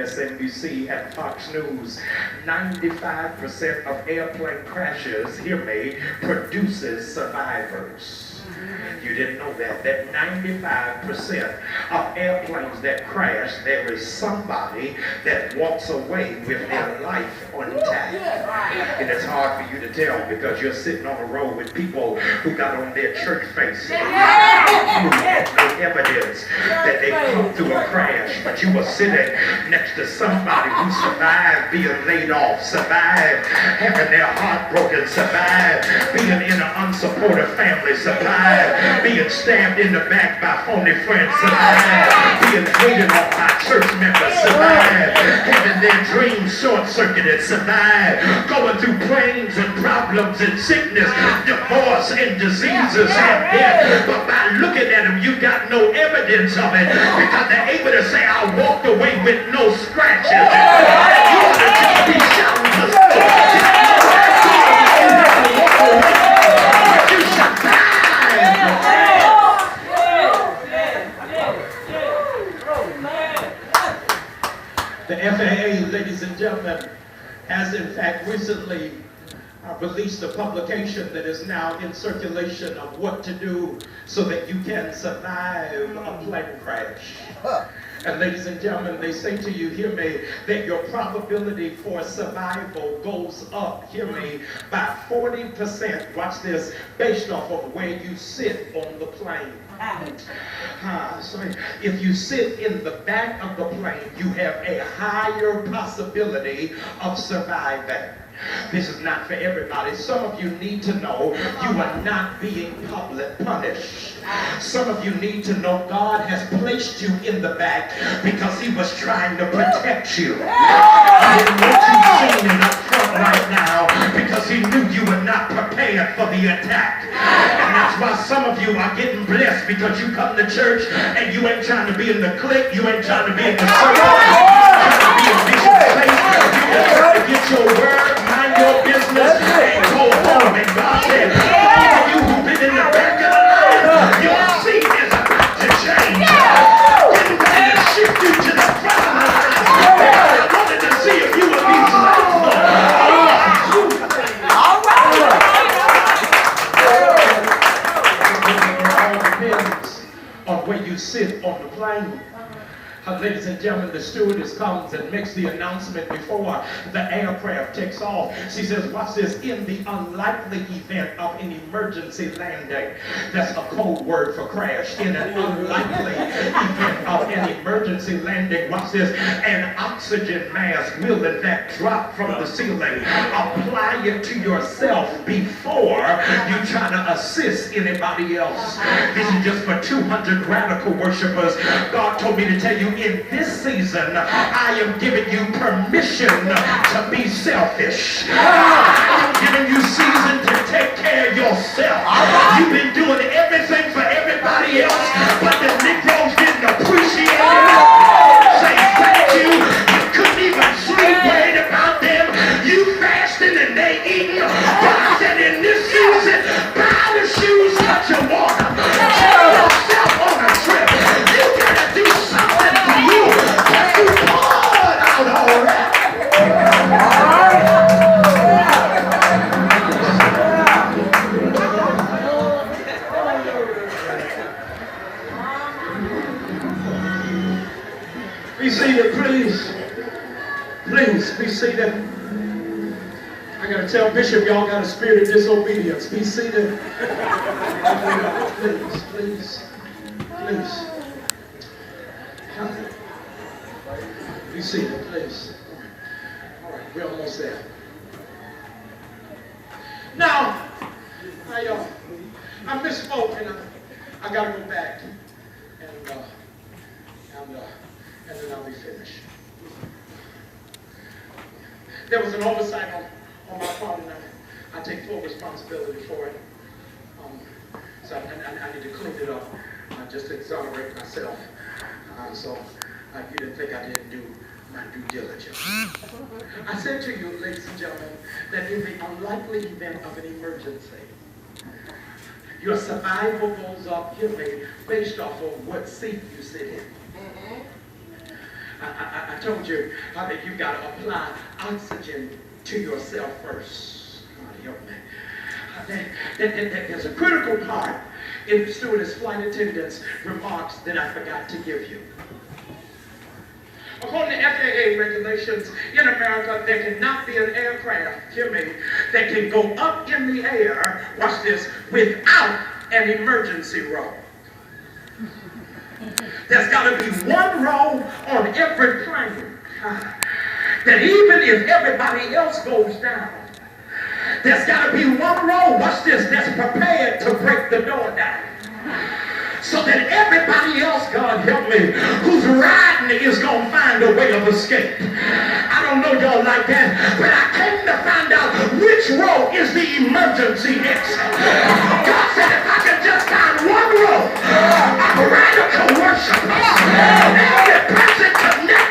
MSNBC and Fox News, 95% of airplane crashes, hear me, produces survivors. You didn't know that 95% of airplanes that crash, there is somebody that walks away with their life intact. And it's hard for you to tell because you're sitting on a road with people who got on their church faces. You had no evidence that they come through a crash, but you were sitting next to somebody who survived being laid off, survived having their heart broken, survived being in an unsupportive family, survived being stabbed in the back by phony friends, survived being hated on by church members, survived having their dreams short-circuited, survived going through pains and problems and sickness, divorce and diseases and death. But by looking at them, you got no evidence of it because they're able to say, I walked away with no scratches. You ought to just be shouting for but you survived. The FAA, ladies and gentlemen, has in fact recently released a publication that is now in circulation of what to do so that you can survive a plane crash. And ladies and gentlemen, they say to you, hear me, that your probability for survival goes up, hear me, by 40%, watch this, based off of where you sit on the plane. So if you sit in the back of the plane, you have a higher possibility of surviving. This is not for everybody. Some of you need to know you are not being public punished. Some of you need to know God has placed you in the back because he was trying to protect you. He didn't want you seen in up front right now because he knew you were not prepared for the attack. And that's why some of you are getting blessed because you come to church and you ain't trying to be in the clique, you ain't trying to be in the circle, you're trying to be in Bishop's place, you're trying to get your word, mind your business, and go home. And God said, all of you who've been in the back of the line, your seat is about to change. Getting ready to shift you to the front of the line. I wanted to see if you would be faithful. All right. It all depends on where you sit on the plane. Ladies and gentlemen, the stewardess comes and makes the announcement before the aircraft takes off. She says, watch this, in the unlikely event of an emergency landing. That's a code word for crash. In an unlikely event of an emergency landing, watch this, an oxygen mask will in fact drop from the ceiling. Apply it to yourself before you try to assist anybody else. This is just for 200 radical worshipers. God told me to tell you, in this season, I am giving you permission to be selfish. I am giving you season to take care of yourself. You've been doing everything for everybody else, but the Negroes didn't appreciate it. Say thank you. You couldn't even sleep worried about them. You fasting and they eating. But I said in this season, buy the shoes, cut your water. Take yourself on a trip. You gotta do something for you. But you poured out already. Be seated, please. Please, be seated. I gotta tell Bishop, y'all got a spirit of disobedience. Be seated. Please, please, please. Be seated, please. All right, we're almost there. Now, I misspoke and I gotta go back and then I'll be finished. There was an oversight on my part, and I take full responsibility for it. So I need to clean it up, just to exonerate myself. So you didn't think I didn't do my due diligence. I said to you, ladies and gentlemen, that in the unlikely event of an emergency, your survival goes up, hear me, based off of what seat you sit in. I told you that you've got to apply oxygen to yourself first. God help me. There's a critical part in the stewardess flight attendant's remarks that I forgot to give you. According to FAA regulations in America, there cannot be an aircraft, hear me, that can go up in the air, watch this, without an emergency row. There's got to be one row on every plane that even if everybody else goes down, there's got to be one row, watch this, that's prepared to break the door down. So that everybody else, God help me, who's riding is going to find a way of escape. I don't know y'all like that, but I came to find out which row is the emergency exit. God said if I could just find one row of radical worship, every person connected